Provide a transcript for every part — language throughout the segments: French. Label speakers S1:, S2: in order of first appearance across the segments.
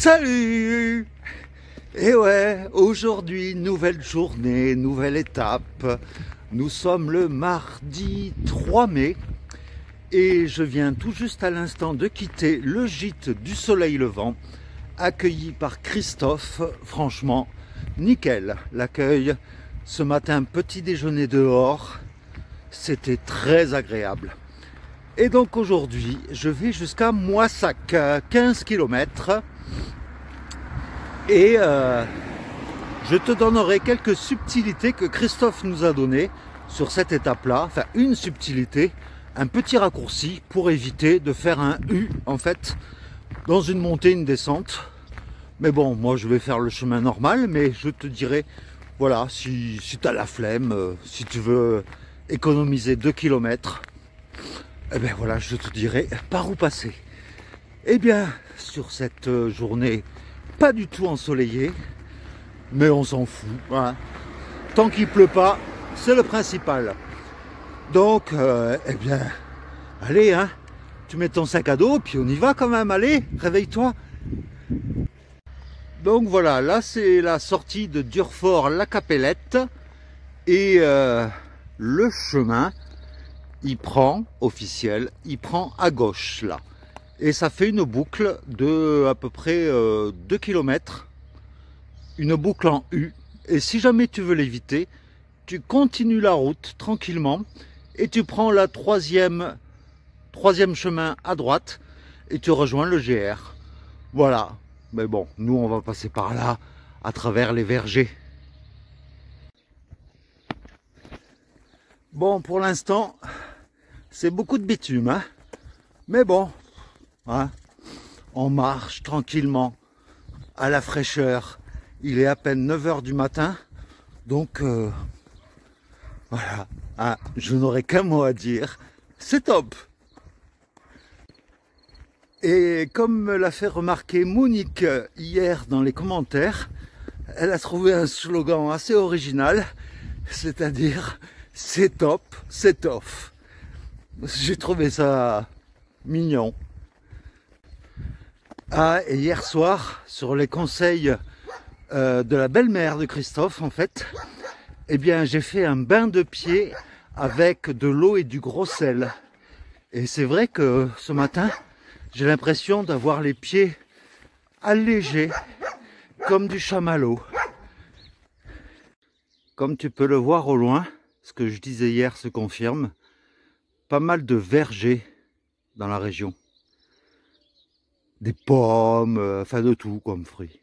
S1: Salut! Et ouais, aujourd'hui, nouvelle journée, nouvelle étape. Nous sommes le mardi 3 mai et je viens tout juste à l'instant de quitter le gîte du Soleil Levant, accueilli par Christophe. Franchement, nickel l'accueil. Ce matin, petit déjeuner dehors, c'était très agréable. Et donc aujourd'hui, je vais jusqu'à Moissac, 15 km. Et je te donnerai quelques subtilités que Christophe nous a données sur cette étape-là. Enfin, une subtilité, un petit raccourci pour éviter de faire un U, en fait, dans une montée, une descente. Mais bon, moi je vais faire le chemin normal, mais je te dirai, voilà, si tu as la flemme, si tu veux économiser 2 km, eh bien voilà, je te dirai par où passer. Eh bien, sur cette journée pas du tout ensoleillée, mais on s'en fout, hein. Tant qu'il pleut pas, c'est le principal. Donc, eh bien, allez, hein, tu mets ton sac à dos, puis on y va quand même, allez, réveille-toi. Donc voilà, là c'est la sortie de Durfort-la-Capellette, et le chemin, il prend, officiel, il prend à gauche, là. Et ça fait une boucle de à peu près 2 km, une boucle en U. Et si jamais tu veux l'éviter, tu continues la route tranquillement et tu prends la troisième chemin à droite et tu rejoins le GR. Voilà. Mais bon, nous on va passer par là, à travers les vergers. Bon, pour l'instant, c'est beaucoup de bitume, hein. Mais bon, hein, on marche tranquillement à la fraîcheur. Il est à peine 9 h du matin, donc voilà, hein, je n'aurai qu'un mot à dire, c'est top. Et comme me l'a fait remarquer Monique hier dans les commentaires, elle a trouvé un slogan assez original, c'est-à-dire c'est top, c'est off. J'ai trouvé ça mignon. Ah, et hier soir, sur les conseils de la belle-mère de Christophe, en fait, eh bien, j'ai fait un bain de pied avec de l'eau et du gros sel. Et c'est vrai que ce matin, j'ai l'impression d'avoir les pieds allégés, comme du chamallow. Comme tu peux le voir au loin, ce que je disais hier se confirme, pas mal de vergers dans la région. Des pommes, enfin de tout comme fruits.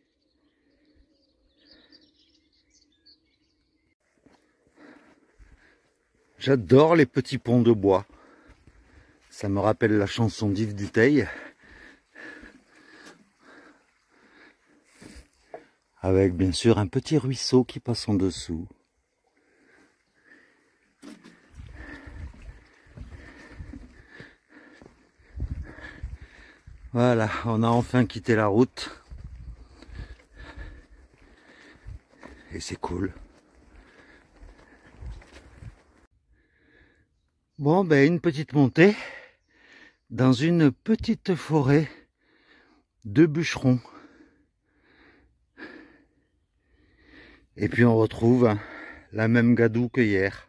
S1: J'adore les petits ponts de bois. Ça me rappelle la chanson d'Yves Duteil. Avec bien sûr un petit ruisseau qui passe en dessous. Voilà, on a enfin quitté la route. Et c'est cool. Bon, ben une petite montée dans une petite forêt de bûcherons. Et puis on retrouve la même gadoue que hier.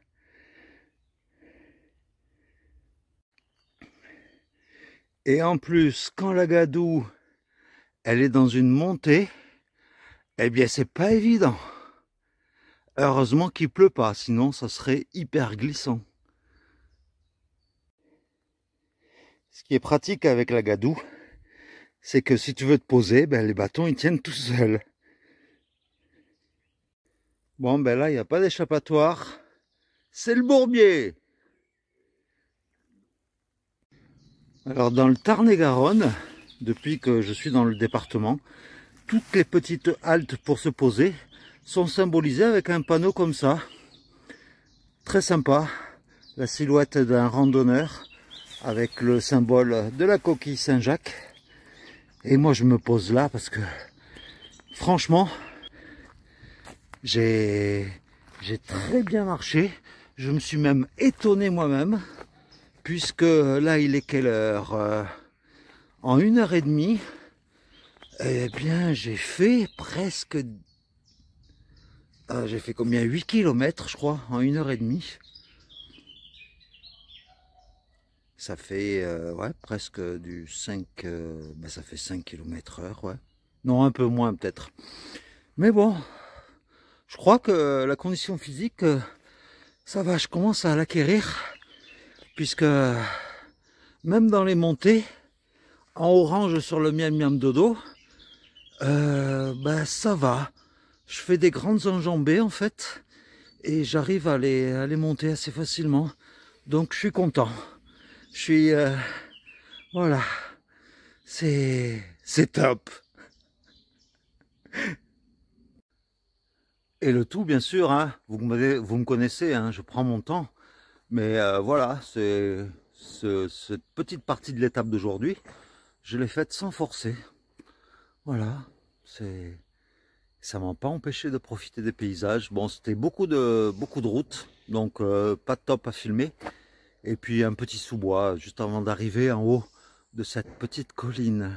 S1: Et en plus, quand la gadoue, elle est dans une montée, eh bien c'est pas évident. Heureusement qu'il pleut pas, sinon ça serait hyper glissant. Ce qui est pratique avec la gadoue, c'est que si tu veux te poser, ben les bâtons ils tiennent tout seuls. Bon ben là il n'y a pas d'échappatoire, c'est le bourbier. Alors dans le Tarn-et-Garonne, depuis que je suis dans le département, toutes les petites haltes pour se poser sont symbolisées avec un panneau comme ça. Très sympa, la silhouette d'un randonneur avec le symbole de la coquille Saint-Jacques. Et moi je me pose là parce que franchement, j'ai très bien marché. Je me suis même étonné moi-même, puisque là il est quelle heure? En 1 h 30, Eh bien, j'ai fait presque... j'ai fait combien? 8 kilomètres, je crois, en 1 h 30. Ça fait ouais, presque du 5... ben, ça fait 5 km/h, ouais. Non, un peu moins peut-être. Mais bon, je crois que la condition physique, ça va, je commence à l'acquérir. Puisque même dans les montées, en orange sur le miam miam dodo, ben ça va. Je fais des grandes enjambées en fait. Et j'arrive à les monter assez facilement. Donc je suis content. Je suis... voilà. C'est top. Et le tout, bien sûr, hein, vous me connaissez, hein, je prends mon temps. Mais voilà, cette petite partie de l'étape d'aujourd'hui, je l'ai faite sans forcer. Voilà, ça m'a pas empêché de profiter des paysages. Bon, c'était beaucoup de routes, donc pas de top à filmer. Et puis un petit sous-bois juste avant d'arriver en haut de cette petite colline.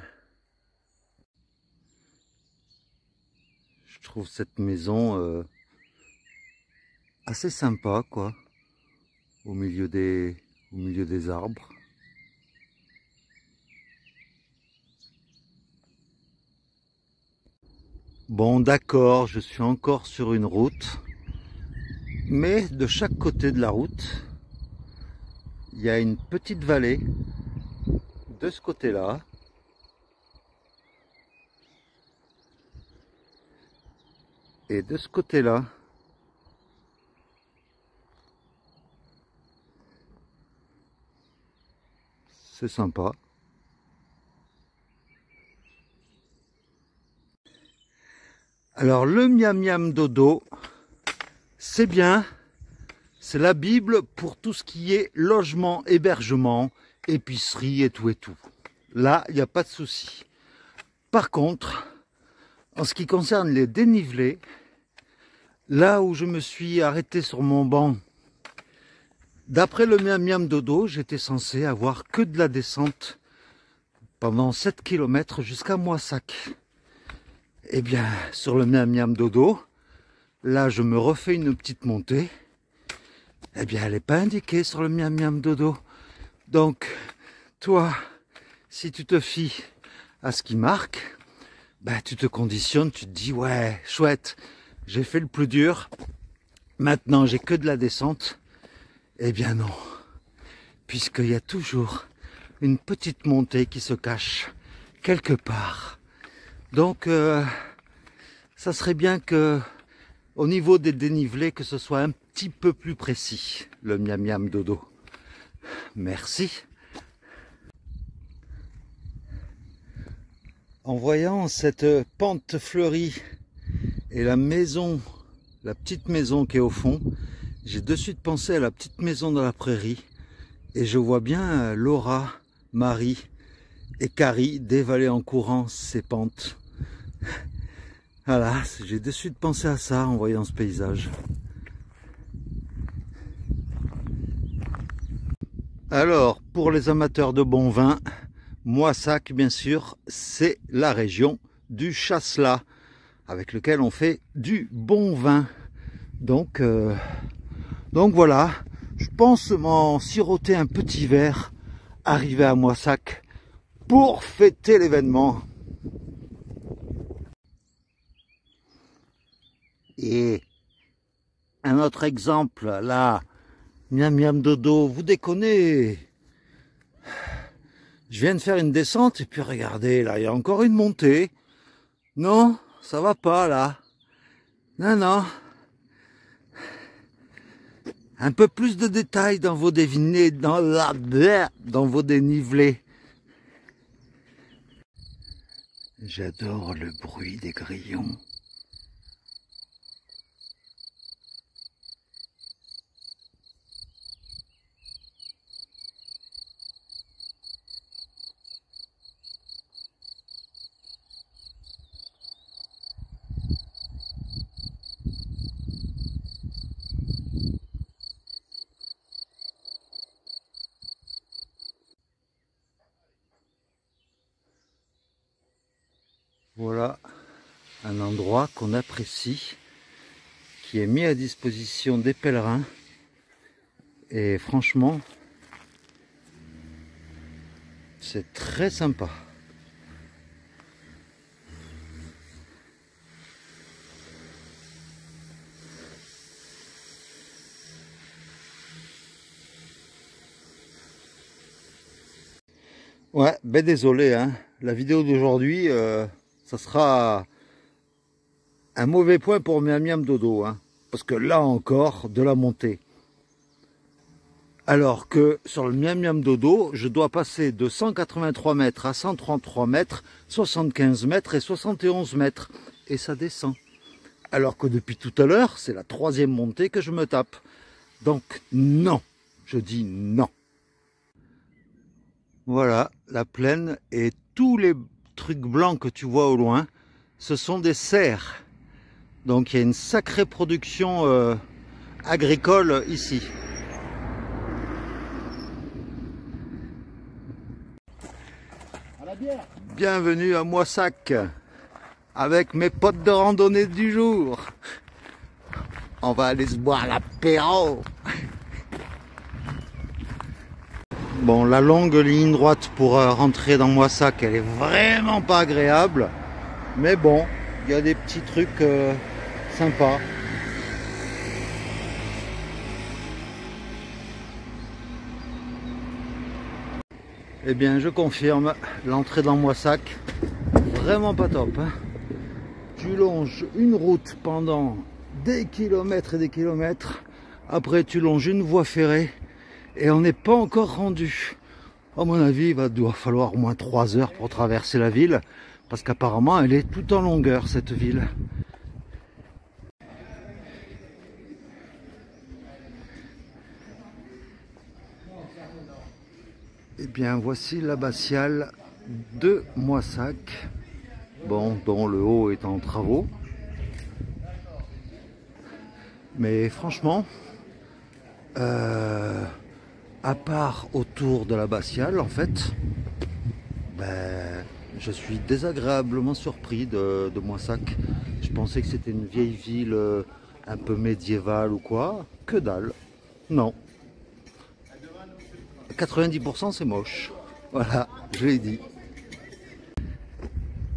S1: Je trouve cette maison assez sympa, quoi, au milieu des arbres. Bon, d'accord, je suis encore sur une route, mais de chaque côté de la route, il y a une petite vallée de ce côté-là. Et de ce côté-là, c'est sympa. Alors le miam miam dodo, c'est bien, c'est la Bible pour tout ce qui est logement, hébergement, épicerie et tout et tout. Là, il n'y a pas de souci. Par contre, en ce qui concerne les dénivelés, là où je me suis arrêté sur mon banc, d'après le miam miam dodo, j'étais censé avoir que de la descente pendant 7 km jusqu'à Moissac. Eh bien, sur le miam miam dodo, là je me refais une petite montée. Eh bien, elle n'est pas indiquée sur le miam miam dodo. Donc, toi, si tu te fies à ce qui marque, ben, tu te conditionnes, tu te dis, ouais, chouette, j'ai fait le plus dur, maintenant j'ai que de la descente. Eh bien non, puisqu'il y a toujours une petite montée qui se cache quelque part. Donc, ça serait bien que, au niveau des dénivelés, que ce soit un petit peu plus précis, le miam miam dodo. Merci. En voyant cette pente fleurie et la maison, la petite maison qui est au fond, j'ai de suite pensé à la petite maison de la prairie. Et je vois bien Laura, Marie et Carrie dévaler en courant ces pentes. Voilà, j'ai de suite pensé à ça en voyant ce paysage. Alors, pour les amateurs de bon vin, Moissac, bien sûr, c'est la région du Chasselas, avec lequel on fait du bon vin. Donc voilà, je pense m'en siroter un petit verre, arrivé à Moissac, pour fêter l'événement. Et un autre exemple, là, miam miam dodo, vous déconnez. Je viens de faire une descente et puis regardez, là, il y a encore une montée. Non, ça va pas, là. Non, non. Un peu plus de détails dans vos dénivelés, dans vos dénivelés. J'adore le bruit des grillons. Voilà un endroit qu'on apprécie, qui est mis à disposition des pèlerins. Et franchement, c'est très sympa. Ouais, ben désolé, hein. La vidéo d'aujourd'hui, ça sera un mauvais point pour Miam Miam Dodo, hein, parce que là encore, de la montée. Alors que sur le Miam Miam Dodo, je dois passer de 183 mètres à 133 mètres, 75 mètres et 71 mètres. Et ça descend. Alors que depuis tout à l'heure, c'est la troisième montée que je me tape. Donc non, je dis non. Voilà, la plaine et tous les trucs blancs que tu vois au loin, ce sont des cerfs. Donc il y a une sacrée production agricole ici. Bienvenue à Moissac avec mes potes de randonnée du jour. On va aller se boire l'apéro. Bon, la longue ligne droite pour rentrer dans Moissac, elle est vraiment pas agréable. Mais bon, il y a des petits trucs sympas. Eh bien, je confirme, l'entrée dans Moissac, vraiment pas top. Hein. Tu longes une route pendant des kilomètres et des kilomètres. Après, tu longes une voie ferrée. Et on n'est pas encore rendu. À mon avis, il doit falloir au moins 3 heures pour traverser la ville. Parce qu'apparemment, elle est tout en longueur, cette ville. Eh bien, voici l'abbatiale de Moissac. Bon, dont le haut est en travaux. Mais franchement, à part autour de l'abbatiale, en fait, ben, je suis désagréablement surpris de Moissac. Je pensais que c'était une vieille ville un peu médiévale ou quoi. Que dalle. Non. 90% c'est moche. Voilà, je l'ai dit.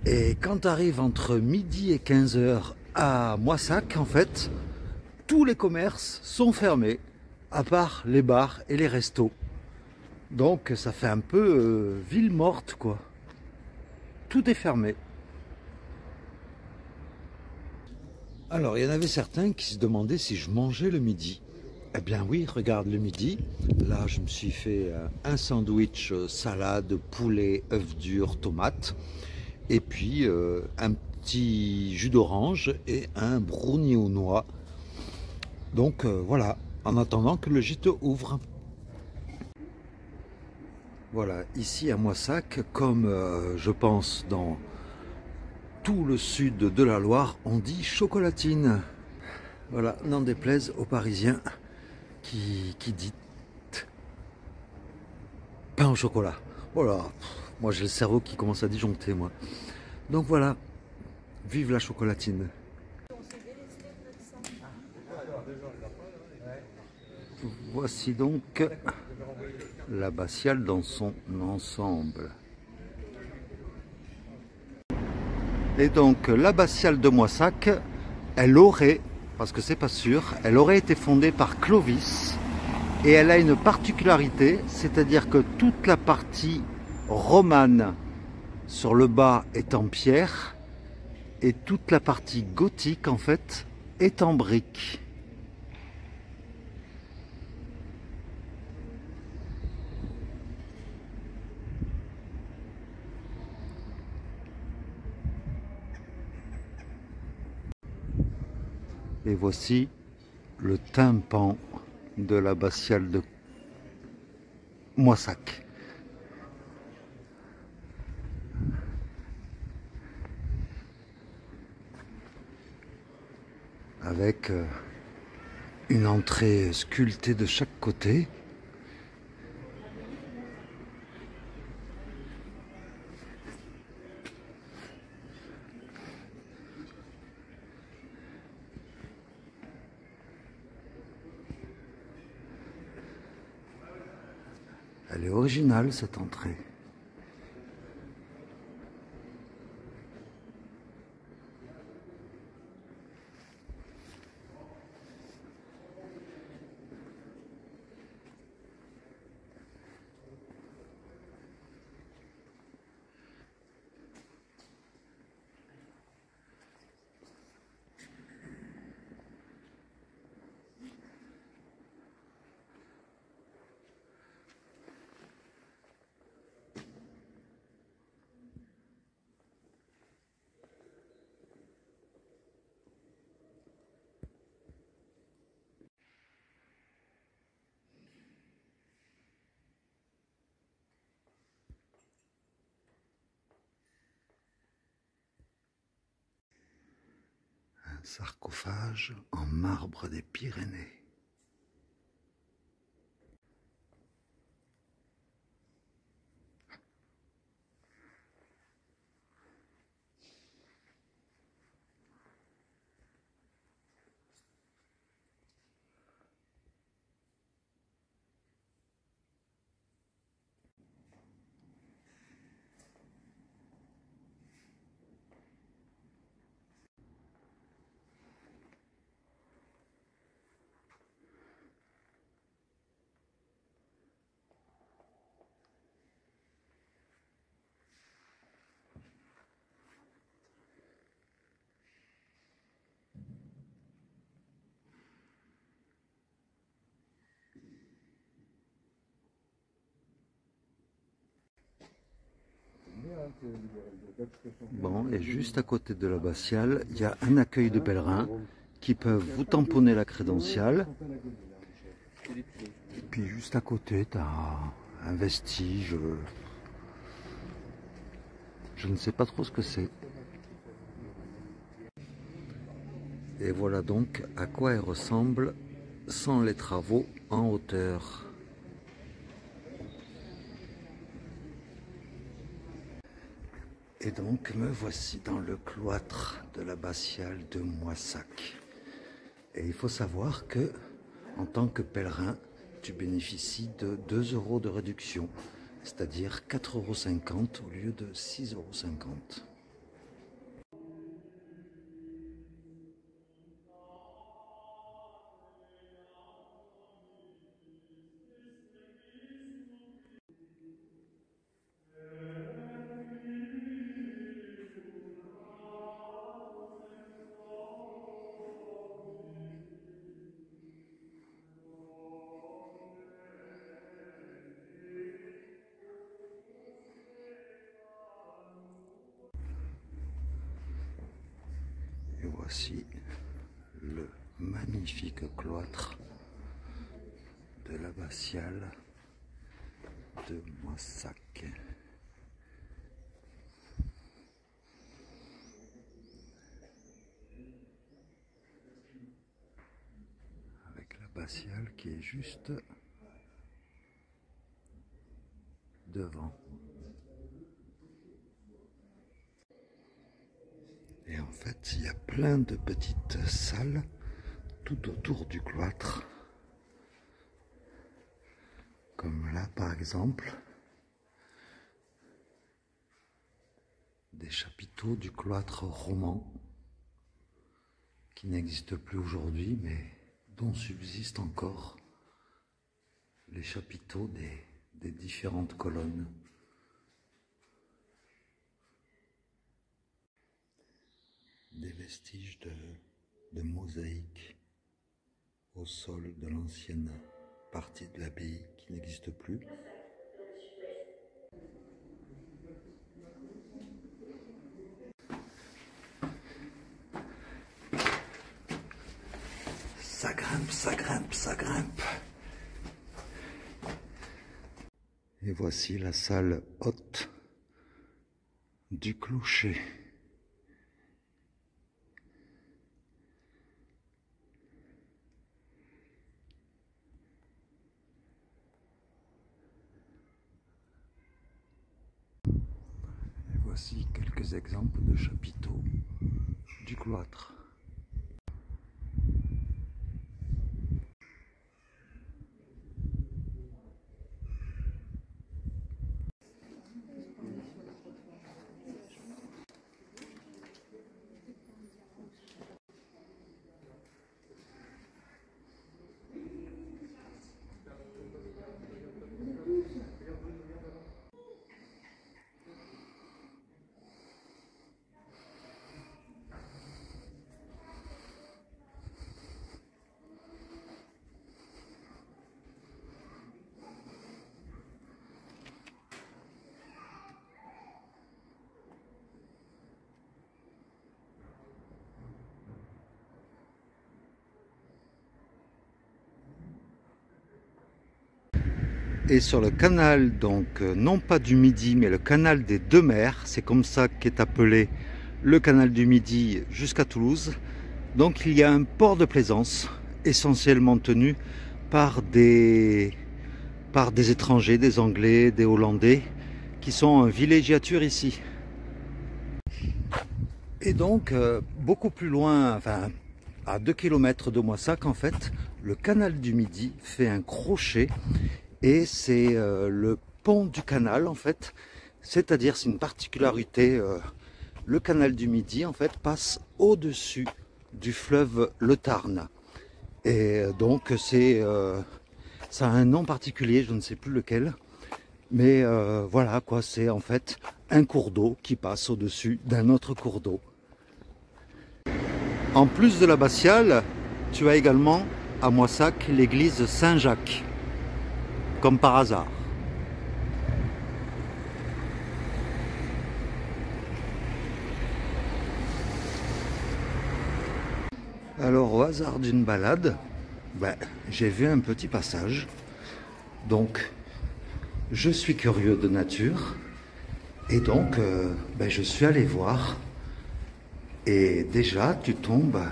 S1: Et quand tu arrives entre midi et 15h à Moissac, en fait, tous les commerces sont fermés, à part les bars et les restos. Donc ça fait un peu ville morte, quoi. Tout est fermé. Alors, il y en avait certains qui se demandaient si je mangeais le midi. Eh bien oui, regarde le midi. Là, je me suis fait un sandwich salade, poulet, œufs durs, tomates. Et puis un petit jus d'orange et un brownie aux noix. Donc voilà, en attendant que le gîte ouvre. Voilà, ici à Moissac, comme je pense dans tout le sud de la Loire, on dit chocolatine. Voilà, n'en déplaise aux Parisiens qui dit pain au chocolat. Voilà, moi j'ai le cerveau qui commence à disjoncter, moi. Donc voilà, vive la chocolatine. Voici donc l'abbatiale dans son ensemble. Et donc l'abbatiale de Moissac, elle aurait, parce que c'est pas sûr, elle aurait été fondée par Clovis et elle a une particularité, c'est-à-dire que toute la partie romane sur le bas est en pierre et toute la partie gothique en fait est en brique. Et voici le tympan de l'abbatiale de Moissac. Avec une entrée sculptée de chaque côté. Elle est originale cette entrée. Un sarcophage en marbre des Pyrénées. Bon, et juste à côté de l'abbatiale, il y a un accueil de pèlerins qui peuvent vous tamponner la crédentiale. Et puis juste à côté, tu as un vestige. Je ne sais pas trop ce que c'est. Et voilà donc à quoi elle ressemble sans les travaux en hauteur. Et donc me voici dans le cloître de l'abbatiale de Moissac. Et il faut savoir que en tant que pèlerin, tu bénéficies de 2 € de réduction, c'est-à-dire 4,50 € au lieu de 6,50 €. Et voici le magnifique cloître de l'abbatiale de Moissac. Avec l'abbatiale qui est juste devant. Et en fait, il y a plein de petites salles tout autour du cloître. Comme là, par exemple, des chapiteaux du cloître roman qui n'existent plus aujourd'hui, mais dont subsistent encore les chapiteaux des différentes colonnes. Des vestiges de mosaïques au sol de l'ancienne partie de l'abbaye qui n'existe plus. Ça grimpe, ça grimpe, ça grimpe. Et voici la salle haute du clocher. Et voici quelques exemples de chapiteaux du cloître. Et sur le canal, donc non pas du Midi, mais le canal des deux mers, c'est comme ça qu'est appelé le canal du Midi jusqu'à Toulouse. Donc il y a un port de plaisance essentiellement tenu par des étrangers, des Anglais, des Hollandais, qui sont en villégiature ici. Et donc, beaucoup plus loin, enfin à 2 km de Moissac en fait, le canal du Midi fait un crochet et c'est le pont du canal en fait, c'est-à-dire c'est une particularité, le canal du Midi en fait passe au-dessus du fleuve le Tarn. Et donc ça a un nom particulier, je ne sais plus lequel, mais voilà quoi, c'est en fait un cours d'eau qui passe au-dessus d'un autre cours d'eau. En plus de l'abbatiale, tu as également à Moissac l'église Saint-Jacques, comme par hasard. Alors au hasard d'une balade, j'ai vu un petit passage, donc je suis curieux de nature et donc je suis allé voir. Et déjà, tu tombes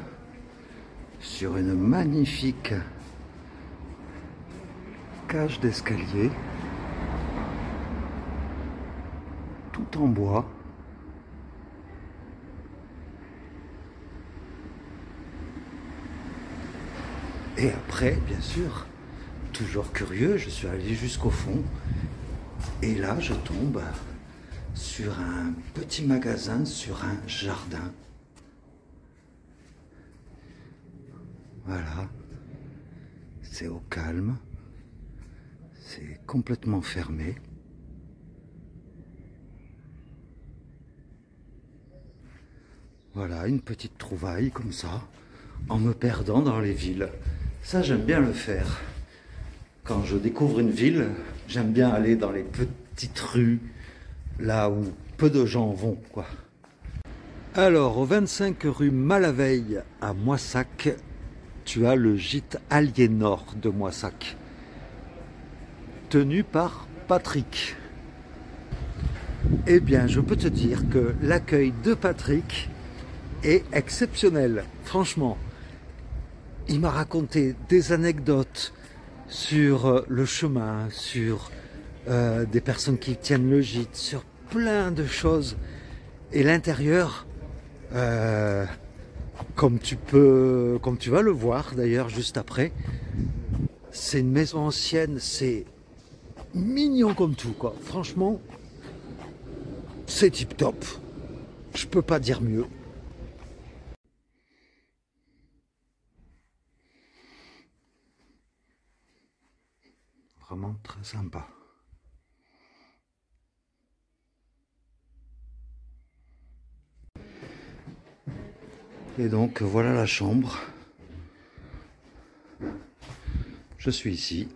S1: sur une magnifique cage d'escalier, tout en bois. Et après, bien sûr, toujours curieux, je suis allé jusqu'au fond. Et là, je tombe sur un petit magasin, sur un jardin. Voilà, c'est au calme, c'est complètement fermé. Voilà, une petite trouvaille comme ça, en me perdant dans les villes. Ça, j'aime bien le faire. Quand je découvre une ville, j'aime bien aller dans les petites rues, là où peu de gens vont, quoi. Alors, au 25 rue Malaveille à Moissac, tu as le gîte Aliénor de Moissac, tenu par Patrick. Eh bien, je peux te dire que l'accueil de Patrick est exceptionnel, franchement. Il m'a raconté des anecdotes sur le chemin, sur des personnes qui tiennent le gîte, sur plein de choses. Et l'intérieur, comme tu vas le voir d'ailleurs juste après, c'est une maison ancienne, c'est mignon comme tout, quoi. Franchement, c'est tip top. Je peux pas dire mieux. Vraiment très sympa. Et donc voilà la chambre. Je suis ici.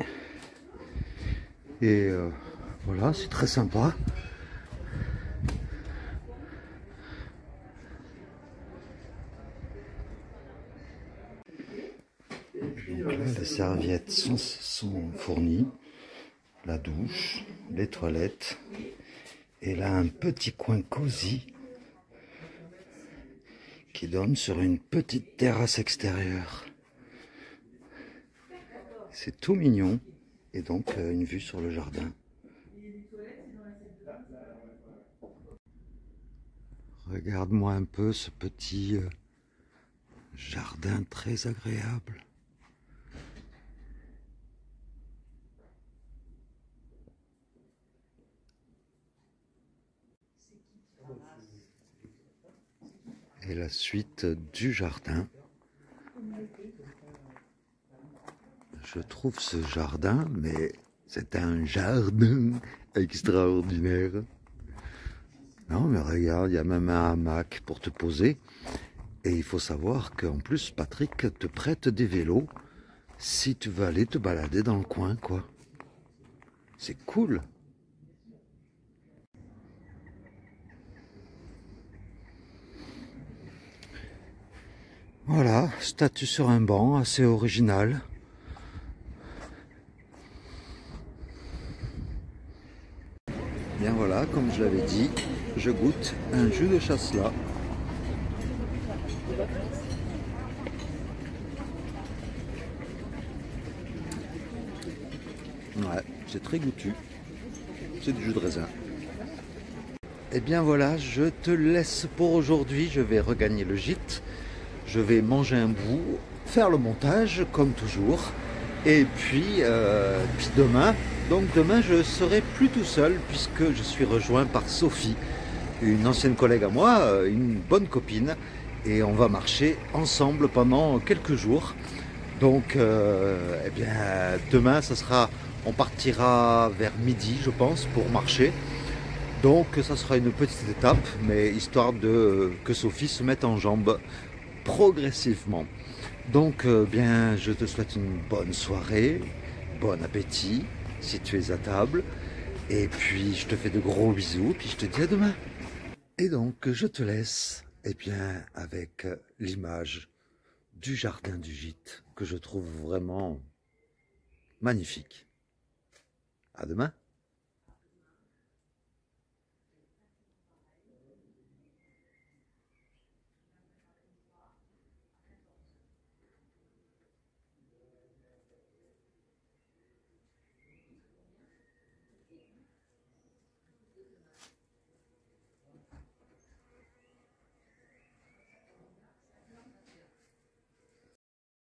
S1: Et voilà, c'est très sympa. Donc là, les serviettes sont fournies. La douche, les toilettes. Et là, un petit coin cosy qui donne sur une petite terrasse extérieure. C'est tout mignon. Et donc, une vue sur le jardin. Regarde-moi un peu ce petit jardin très agréable. Et la suite du jardin. Je trouve ce jardin, mais c'est un jardin extraordinaire. Non, mais regarde, il y a même un hamac pour te poser. Et il faut savoir qu'en plus, Patrick te prête des vélos si tu veux aller te balader dans le coin, quoi. C'est cool. Voilà, statue sur un banc, assez original. je l'avais dit, je goûte un jus de chasselas. Ouais, c'est très goûtu. C'est du jus de raisin. Et bien voilà, je te laisse pour aujourd'hui. Je vais regagner le gîte. Je vais manger un bout, faire le montage comme toujours. Et puis demain, je serai plus tout seul puisque je suis rejoint par Sophie, une ancienne collègue à moi, une bonne copine. Et on va marcher ensemble pendant quelques jours. Donc eh bien demain, on partira vers midi je pense pour marcher. Donc ça sera une petite étape, mais histoire que Sophie se mette en jambes progressivement. Donc bien, je te souhaite une bonne soirée, bon appétit si tu es à table. Et puis je te fais de gros bisous, puis je te dis à demain. Et donc je te laisse bien, avec l'image du jardin du gîte que je trouve vraiment magnifique. À demain.